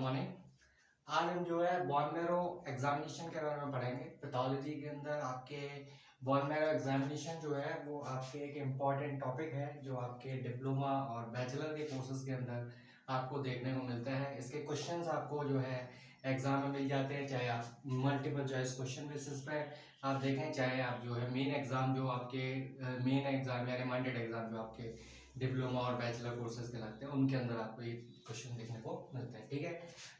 Morning. आज हम जो है बोन मैरो एग्जामिनेशन के बारे में पढ़ेंगे। पैथोलॉजी के अंदर आपके बोन मैरो एग्जामिनेशन जो है वो आपके एक इम्पॉर्टेंट टॉपिक है जो आपके डिप्लोमा और बैचलर के कोर्सेज के अंदर आपको देखने को मिलता है। इसके क्वेश्चंस आपको जो है एग्जाम में मिल जाते हैं, चाहे आप मल्टीपल चॉइस क्वेश्चन बेसिस पे आप देखें, चाहे आप जो है मेन एग्जाम जो आपके मेन एग्जाम या रिमाइंडेड एग्जाम जो आपके डिप्लोमा और बैचलर कोर्सेज के लगते हैं उनके अंदर आपको ये क्वेश्चन देखने को मिलते हैं। ठीक है,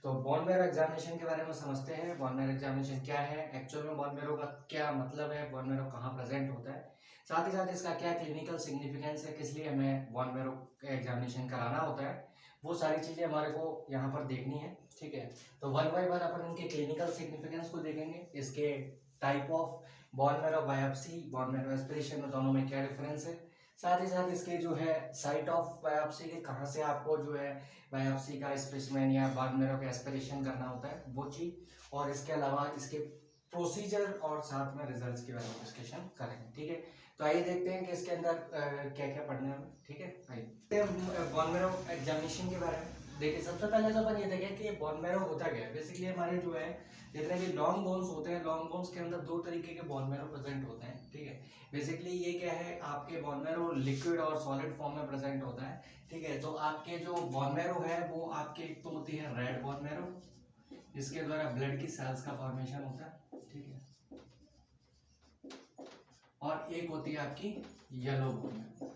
तो बोन मैरो एग्जामिनेशन के बारे में समझते हैं। बोन मैरो एग्जामिनेशन क्या है, एक्चुअल में बोन मैरो का क्या मतलब है, बोन मैरो कहाँ प्रेजेंट होता है, साथ ही साथ इसका क्या क्लिनिकल सिग्निफिकेंस है, किस लिए हमें बोन मैरो एग्जामिनेशन कराना होता है, वो सारी चीज़ें हमारे को यहाँ पर देखनी है। ठीक है, तो वन बाय वन अपन इनके क्लिनिकल सिग्निफिकेंस को देखेंगे, इसके type of bone marrow biopsy, bone marrow aspiration में दोनों में क्या डिफरेंस है, साथ ही साथ इसके जो है साइट ऑफ बायोप्सी के कहाँ से आपको जो है बायोप्सी का स्पेसिमेन या बोन मैरो का एस्पिरेशन करना होता है वो चीज़, और इसके अलावा इसके प्रोसीजर और साथ में रिजल्ट्स के बारे में डिस्कशन करेंगे। ठीक है, तो आइए देखते हैं कि इसके अंदर क्या क्या पढ़ना है हमें। ठीक है, आइए बोन मैरो एग्जामिनेशन के बारे में देखिए। सबसे पहले तो अपन ये देखें कि बोन मैरो होता क्या है। बेसिकली हमारे जो है जितने भी लॉन्ग बोन्स होते हैं, लॉन्ग बोन्स के अंदर दो तरीके के बोन मैरो प्रेजेंट होते हैं। ठीक है, बेसिकली ये क्या है, आपके बोन मैरो लिक्विड और सॉलिड फॉर्म में प्रेजेंट होता है। ठीक है, तो आपके जो बोन मैरो है वो आपके एक तो होती है रेड बोन मैरो, इसके द्वारा ब्लड की सेल्स का फॉर्मेशन होता है। ठीक है, और एक होती है आपकी येलो बोन मैरो।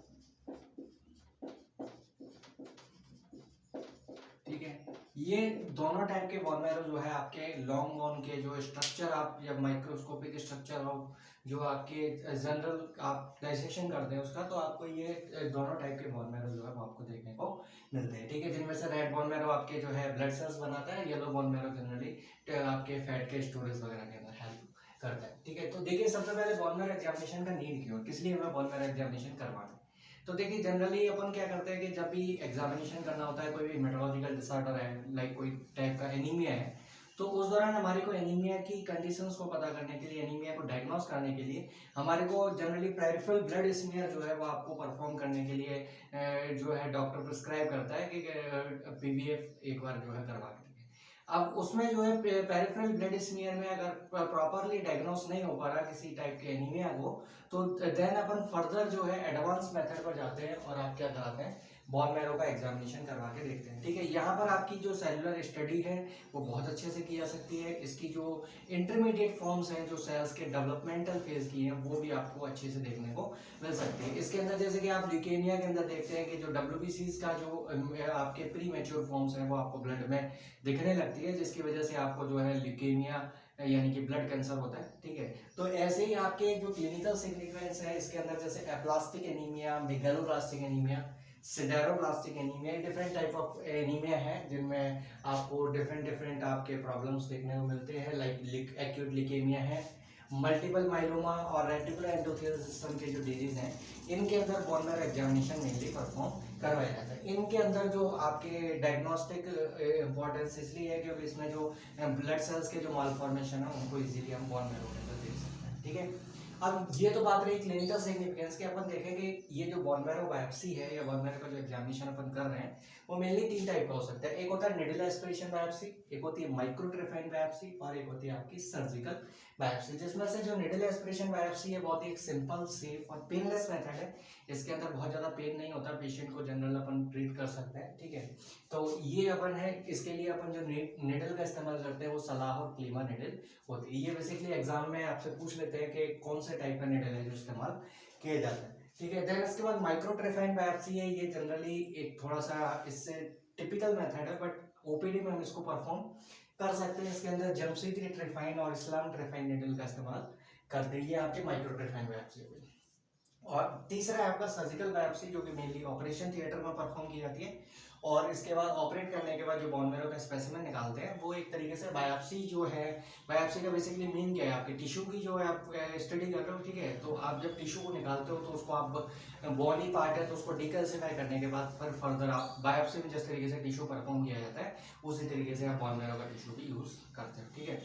ठीक है, ये दोनों टाइप के बोन मैरो जो है आपके लॉन्ग बोन के जो स्ट्रक्चर आप जब माइक्रोस्कोपिक स्ट्रक्चर ऑफ जो आपके जनरल आप डाइसेक्शन करते हैं उसका, तो आपको ये दोनों टाइप के बोन मैरो जो है वो आपको देखने को मिलते हैं। ठीक है, जिनमें से रेड बोन मैरो आपके जो है ब्लड सेल्स बनाता है, येलो बोन मैरो जनरली आपके फैट के स्टोरेज वगैरह के अंदर हेल्प करता है। ठीक है, तो देखिए सबसे पहले बोन मैरो एग्जामिनेशन का नीड क्यों, किस लिए हमें बोन मैरो एग्जामिनेशन करवाना है। तो देखिए जनरली अपन क्या करते हैं कि जब भी एग्जामिनेशन करना होता है, कोई भी मेट्रोलॉजिकल डिसऑर्डर है, लाइक कोई टाइप का एनीमिया है, तो उस दौरान हमारे को एनीमिया की कंडीशंस को पता करने के लिए, एनीमिया को डायग्नोस करने के लिए हमारे को जनरली पेरिफेरल ब्लड स्मीयर जो है वो आपको परफॉर्म करने के लिए जो है डॉक्टर प्रिस्क्राइब करता है कि पीवीएफ एक बार जो है करवा के। अब उसमें जो है पेरिफेरल ब्लड स्मीयर में अगर प्रॉपरली डायग्नोस नहीं हो पा रहा किसी टाइप के एनीमिया को, तो देन अपन फर्दर जो है एडवांस मेथड पर जाते हैं और आप क्या कराते हैं, बोन मैरो का एग्जामिनेशन करवा के देखते हैं। ठीक है, यहाँ पर आपकी जो सेलुलर स्टडी है वो बहुत अच्छे से की जा सकती है। इसकी जो इंटरमीडिएट फॉर्म्स हैं जो सेल्स के डेवलपमेंटल फेज की हैं वो भी आपको अच्छे से देखने को मिल सकती है। इसके अंदर जैसे कि आप ल्यूकेमिया के अंदर देखते हैं कि जो डब्ल्यूबीसीज का जो आपके प्री मैच्योर फॉर्म्स हैं वो आपको ब्लड में दिखने लगती है, जिसकी वजह से आपको जो है ल्यूकेमिया यानी कि ब्लड कैंसर होता है। ठीक है, तो ऐसे ही आपके जो क्लिनिकल सिग्निफिकेंस है इसके अंदर जैसे aplastic anaemia, megaloblastic anaemia, sideroblastic anaemia, different type of anaemia है जिनमें आपको डिफरेंट आपके प्रॉब्लम्स देखने को मिलते हैं, लाइक एक्यूट ल्यूकेमिया है, मल्टीपल माइलोमा और रेटिकुलर एंडोथेलियल सिस्टम के जो डिजीज हैं इनके अंदर bone marrow examination mainly perform करवाया जाता है। इनके अंदर जो आपके डायग्नोस्टिक इंपॉर्टेंस इसलिए है क्योंकि इसमें जो ब्लड सेल्स के जो मालफॉर्मेशन है उनको इजीली हम बोन मैरो के अंदर देख सकते हैं। ठीक है, अब ये तो बात रही क्लिनिकल सिग्निफिकेंस की। अपन देखेंगे ये जो बोन मैरो बायोप्सी है या बोन मैरो का जो एग्जामिनेशन अपन कर रहे हैं वो मेनली तीन टाइप का हो सकता है। एक होता है निडल एस्पिरेशन बायोप्सी, एक होती है माइक्रोट्रिफाइन बायोप्सी और एक होती है आपकी सर्जिकल बायोप्सी। जिसमें से जो निडल एस्पिरेशन बायोप्सी है बहुत ही एक सिंपल, सेफ और पेनलेस मेथड है। इसके अंदर बहुत ज़्यादा पेन नहीं होता, पेशेंट को जनरल अपन ट्रीट कर सकते हैं। ठीक है, तो ये अपन है, इसके लिए अपन जो निडल का इस्तेमाल करते हैं वो सलाह और क्लीमा निडल होती है। ये बेसिकली एग्जाम में आपसे पूछ लेते हैं कि कौन से टाइप का निडल है जो इस्तेमाल किया जाता है। ठीक है, देन इसके बाद माइक्रोट्रिफाइन बायोप्सी है। ये जनरली एक थोड़ा सा इससे टिपिकल मेथड है, बट ओपीडी में हम इसको परफॉर्म कर सकते हैं। इसके अंदर जमशीदरी ट्रिफाइन और इस्लाम ट्रिफाइन निडल का इस्तेमाल करते हैं। ये आपके माइक्रोट्रिफाइन बायोप्सी है। और तीसरा है आपका सर्जिकल बायोप्सी जो कि मेनली ऑपरेशन थिएटर में परफॉर्म की जाती है, और इसके बाद ऑपरेट करने के बाद जो बोन मैरो का स्पेसिमेन निकालते हैं वो एक तरीके से बायोप्सी जो है, बायोप्सी का बेसिकली मीन क्या है, आपके टिश्यू की जो है आप स्टडी कर रहे हो। ठीक है, तो आप जब टिश्यू को निकालते हो तो उसको आप बॉडी पार्ट है तो उसको डिकैल्सिफाई करने के बाद फिर फर्दर आप बायोप्सी में जिस तरीके से टिश्यू परफॉर्म किया जाता है उसी तरीके से आप बोन मैरो का टिश्यू भी यूज करते हो। ठीक है,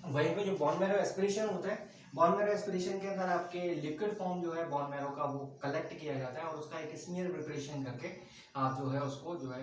वहीं पे जो बोन मैरो एस्पिरेशन होता है, बोन मैरो एस्पिरेशन के अंदर आपके लिक्विड फॉर्म जो है बोन मैरो का वो कलेक्ट किया जाता है और उसका एक स्मीयर प्रिपरेशन करके आप जो है उसको जो है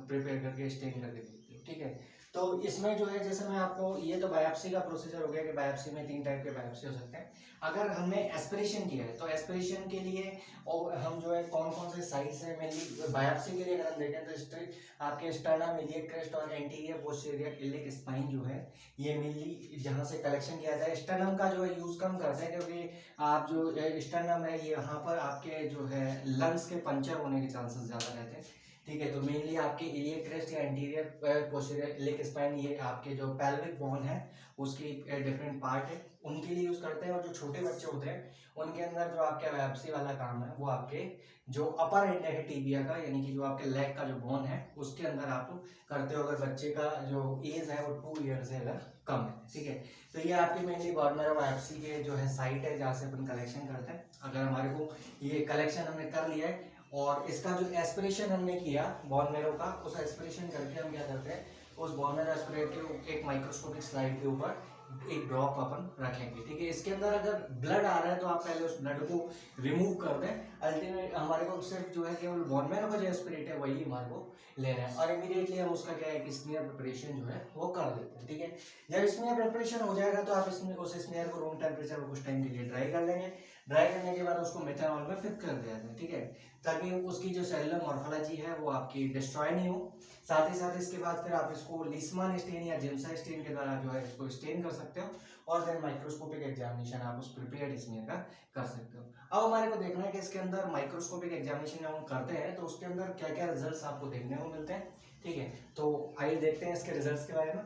प्रिपेयर करके स्टेन करके देखते हो। ठीक है। तो इसमें जो है जैसे मैं आपको, ये तो बायोप्सी का प्रोसीजर हो गया कि बायोप्सी में 3 टाइप के बायोप्सी हो सकते हैं। अगर हमने एस्पिरेशन किया है तो एस्पिरेशन के लिए और हम जो है कौन कौन से साइट्स है मेनली बायोप्सी के लिए अगर हम देखें तो आपके स्टर्नम, इलियक क्रेस्ट और एंटीरियर पोस्टीरियर इलियक स्पाइन जो है ये मेनली जहाँ से कलेक्शन किया जाता है। स्टर्नम का जो है यूज कम करते हैं क्योंकि आप जो स्टर्नम है ये यहाँ पर आपके जो है लंग्स के पंचर होने के चांसेस ज्यादा रहते हैं। ठीक है, तो मेनली आपके इलियक क्रेस्ट या एंटीरियर पोस्टीरियर इलियक स्पाइन ये आपके जो पेल्विक बोन है उसकी डिफरेंट पार्ट है, उनके लिए यूज करते हैं। और जो छोटे बच्चे होते हैं उनके अंदर जो आपका बायोप्सी वाला काम है वो आपके जो अपर एंड है टिबिया का, यानी कि जो आपके लेग का जो बोन है उसके अंदर आप करते हो अगर बच्चे का जो एज है वो 2 ईयर से अगर कम है। ठीक है, तो ये आपकी मेनली बोन मैरो बायोप्सी के जो है साइट है जहाँ से अपन कलेक्शन करते हैं। अगर हमारे को ये कलेक्शन हमने कर लिया है और इसका जो एस्पिरेशन हमने किया बोन मैरो का, उस एस्पिरेशन करके हम क्या करते हैं उस बोन मैरो एस्पिरेट के एक माइक्रोस्कोपिक स्लाइड के ऊपर एक ड्रॉप अपन रखेंगे। ठीक है, इसके अंदर अगर ब्लड आ रहा है तो आप पहले उस ब्लड को रिमूव कर दें। अल्टीमेट हमारे को सिर्फ जो है केवल बोन मैरो का जो एस्पिरेट है वही हमारे को लेना है और इमीडिएटली हम उसका क्या है कि स्मीयर प्रिपरेशन जो है वो कर देते हैं। ठीक है, जब स्मीयर प्रिपरेशन हो जाएगा तो आप इसमें उस स्मीयर को रूम टेम्परेचर पर कुछ टाइम के लिए ड्राई कर लेंगे। ड्राई करने के बाद उसको मेथनॉल में फिट कर दिया जाता है। ठीक है, ताकि उसकी जो सेलुलर मॉर्फोलॉजी है वो आपकी डिस्ट्रॉय नहीं हो। साथ ही साथ इसके बाद फिर आप इसको लीसमान स्टेन या जिम्सा स्टेन के द्वारा जो है इसको स्टेन कर सकते हो और देन माइक्रोस्कोपिक एग्जामिनेशन आप उस प्रिपेयर्ड स्मीयर का कर सकते हो। अब हमारे को देखना है कि इसके अंदर माइक्रोस्कोपिक एग्जामिनेशन जब हम करते हैं तो उसके अंदर क्या क्या रिजल्ट्स आपको देखने को मिलते हैं। ठीक है, तो आइए देखते हैं इसके रिजल्ट्स के बारे में।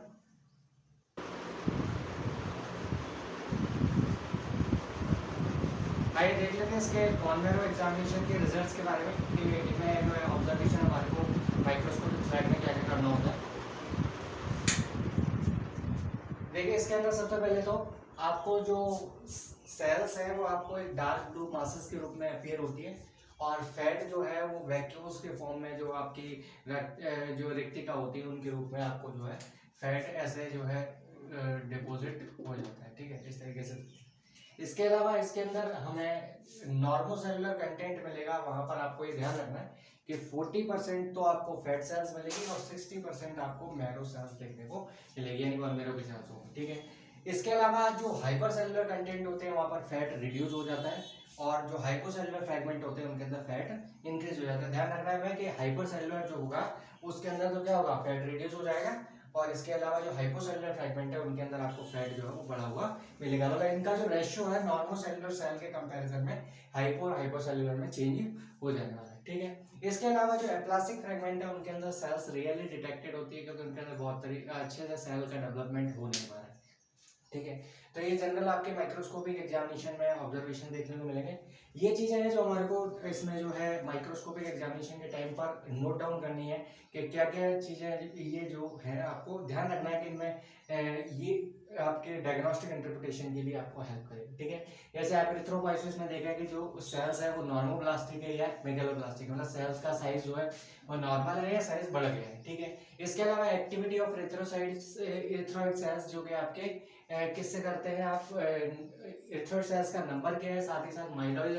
आइए देख लेते हैं इसके बोन मैरो एग्जामिनेशन के रिजल्ट्स के बारे में कि इनमें जो है ऑब्जर्वेशन हमारे को माइक्रोस्कोपिक स्लाइड में क्या क्या करना होता है। देखिए इसके अंदर सबसे पहले तो आपको जो सेल्स है वो आपको एक डार्क ब्लू मासेस के रूप में अपीयर होती है और फैट जो है वो वैक्यूल्स के फॉर्म में जो आपकी जो रेक्टिका होती है उनके रूप में आपको जो है फैट ऐसे जो है डिपॉजिट हो जाता है। ठीक है, इस तरीके से। इसके अलावा इसके अंदर हमें नॉर्मल सेलुलर कंटेंट मिलेगा, वहां पर आपको ये ध्यान रखना है कि 40% तो आपको फैट सेल्स मिलेगी और 60% आपको मैरो सेल्स देखने को मिलेगी, यानी बोन मैरो की सेल्स होगी। ठीक है, इसके अलावा जो हाइपर सेलुलर कंटेंट होते हैं वहां पर फैट रिड्यूस हो जाता है और जो हाइपोसेलुलर फ्रेगमेंट होते हैं उनके अंदर फैट इंक्रीज हो जाता है। ध्यान रखना है कि हाइपर सेलुलर जो होगा उसके अंदर तो क्या होगा, फैट रिड्यूस हो जाएगा और इसके अलावा जो हाइपोसेलुलर फ्रेगमेंट है उनके अंदर आपको फैट जो है वो बढ़ा हुआ मिलेगा। मतलब इनका जो रेशियो है नॉर्मल सेलुलर सेल के कंपैरिजन में हाइपो और हाइपोसेलुलर में चेंज हो जाने वाला है। ठीक है, इसके अलावा जो एप्लास्टिक फ्रेगमेंट है उनके अंदर सेल्स रियली डिटेक्टेड होती है क्योंकि उनके अंदर बहुत अच्छे से सेल का डेवलपमेंट हो नहीं पा रहा है। ठीक है, तो ये जनरल आपके माइक्रोस्कोपिक एग्जामिनेशन में ऑब्जर्वेशन देखने को मिलेंगे। ये चीजें हैं जो हमारे को इसमें जो है माइक्रोस्कोपिक एग्जामिनेशन के टाइम पर नोट डाउन करनी है कि क्या क्या चीजें ये जो है आपको ध्यान रखना है कि इनमें ये आपके डायग्नोस्टिक इंटरप्रिटेशन के लिए आपको हेल्प करेगा। ठीक है, जैसे आप एरिथ्रोपोइसिस में देखा है कि जो सेल्स है वो नॉर्मोब्लास्टिक है या मेगालोब्लास्टिक है, मतलब सेल्स का साइज जो है वो नॉर्मल है या साइज बढ़ गया है। ठीक है, इसके अलावा एक्टिविटी ऑफ एरिथ्रोसाइट सेल्स जो कि आपके किससे करते हैं आप, एरिथ्रोइड सेल्स का नंबर क्या है, साथ ही साथ माइलॉइड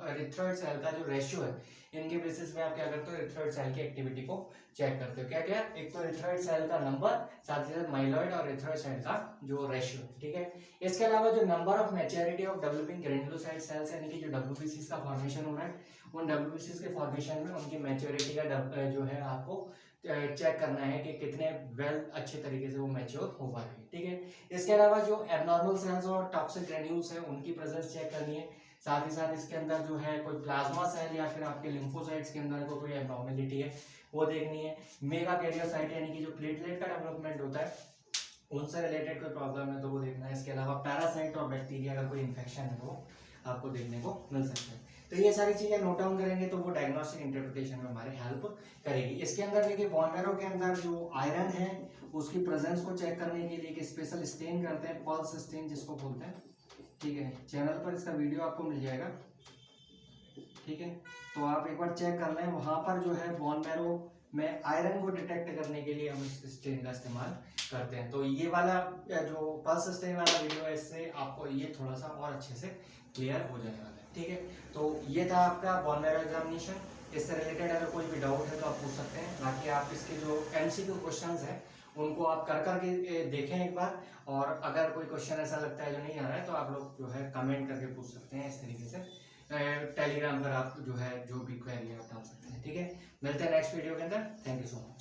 एरिथ्रोइड सेल का जो रेशियो है, इनके बेसिस पे आप क्या करते हो एरिथ्रोइड सेल की एक्टिविटी को चेक करते हो। क्या क्या, एक तो एरिथ्रोइड सेल का नंबर, साथ ही साथ माइलॉइड और एरिथ्रोइड सेल का जो रेशियो है। ठीक है, इसके अलावा जो number of maturity of developing granulocyte cells यानी कि जो डब्ल्यूबीसीज का फॉर्मेशन हो रहा है, उन डब्ल्यूबीसीज के फॉर्मेशन में उनकी मैच्योरिटी का जो है आपको चेक करना है कि कितने वेल अच्छे तरीके से वो मैच्योर हो पा रहे हैं। ठीक है, इसके अलावा जो एबनॉर्मल सेल्स और टॉक्सिक ग्रेन्यूल्स है उनकी प्रेजेंस चेक करनी है। साथ ही साथ इसके अंदर जो है कोई प्लाज्मा सेल या फिर आपके लिम्फोसाइट्स के अंदर कोई एबनॉर्मेलिटी है वो देखनी है। मेगा कैरियोसाइट यानी कि जो प्लेटलेट का डेवलपमेंट होता है उनसे रिलेटेड कोई प्रॉब्लम है तो वो देखना है। इसके अलावा पैरासाइट और बैक्टीरिया का कोई इन्फेक्शन है तो आपको देखने को मिल सकता है। तो ये सारी चीजें नोट डाउन करेंगे तो वो डायग्नोस्टिक इंटरप्रिटेशन में हमारे हेल्प करेगी। इसके अंदर देखिए बोन मैरो के अंदर जो आयरन है उसकी प्रेजेंस को चेक करने के लिए एक स्पेशल स्टेन करते हैं, पल्स स्टेन जिसको बोलते हैं। ठीक है, चैनल पर इसका वीडियो आपको मिल जाएगा। ठीक है, तो आप एक बार चेक कर लें, वहां पर जो है बोन मैरो में आयरन को डिटेक्ट करने के लिए हम इस स्टेन का इस्तेमाल करते हैं। तो ये वाला जो पल्स स्टेन वाला वीडियो है इससे आपको ये थोड़ा सा और अच्छे से क्लियर हो जाने वाला है। ठीक है, तो ये था आपका बोन मैरो एग्जामिनेशन। इससे रिलेटेड अगर कोई भी डाउट है तो आप पूछ सकते हैं। बाकी आप इसके जो MCQ क्वेश्चंस हैं उनको आप कर के देखें एक बार, और अगर कोई क्वेश्चन ऐसा लगता है जो नहीं आ रहा है तो आप लोग जो है कमेंट करके पूछ सकते हैं। इस तरीके से टेलीग्राम पर आप जो है जो भी क्वेरी है आप डाल सकते हैं। ठीक है, मिलते हैं नेक्स्ट वीडियो के अंदर। Thank you so much.